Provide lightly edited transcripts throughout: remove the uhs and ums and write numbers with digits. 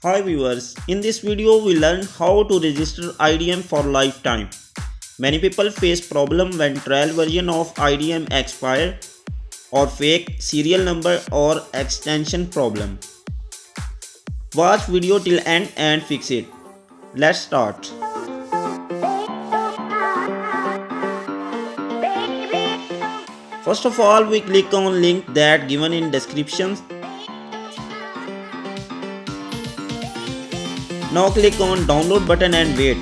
Hi viewers, in this video we learn how to register IDM for lifetime. Many people face problem when trial version of IDM expire or fake serial number or extension problem. Watch video till end and fix it. Let's start. First of all, we click on link that given in description. Now click on download button and wait.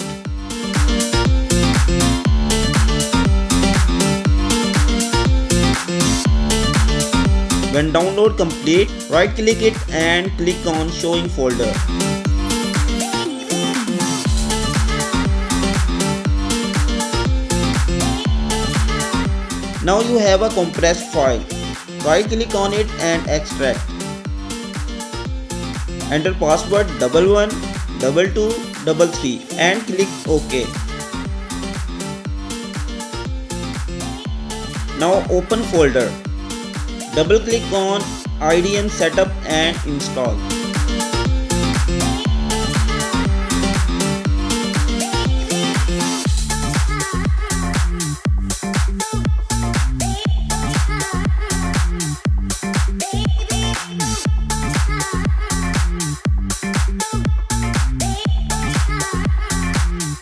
When download complete, right click it and click on showing folder. Now you have a compressed file. Right click on it and extract. Enter password 112233 and click OK. Now open folder. Double click on IDM setup and install.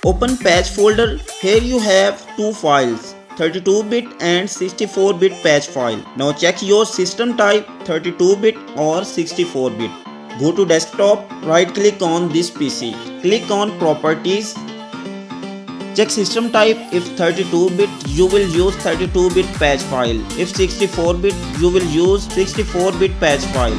Open patch folder. Here you have two files, 32-bit and 64-bit patch file. Now check your system type, 32-bit or 64-bit. Go to desktop, right click on this PC. Click on properties. Check system type. If 32-bit, you will use 32-bit patch file. If 64-bit, you will use 64-bit patch file.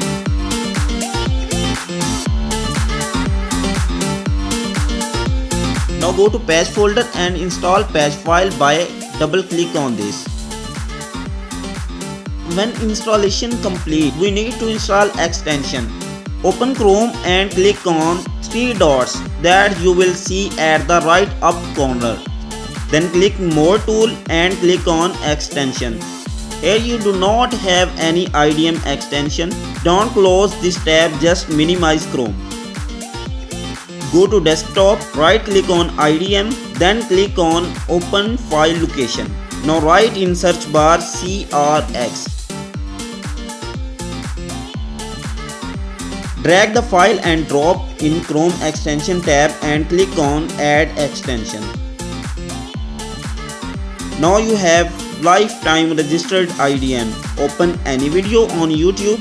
Now go to patch folder and install patch file by double click on this. When installation complete, we need to install extension. Open Chrome and click on three dots that you will see at the right up corner. Then click more tool and click on extension. Here you do not have any IDM extension. Don't close this tab, just minimize Chrome. Go to desktop, right click on IDM, then click on open file location. Now write in search bar CRX. Drag the file and drop in Chrome extension tab and click on add extension. Now you have lifetime registered IDM. Open any video on YouTube.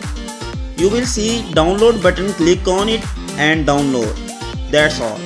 You will see download button, click on it and download. That's all.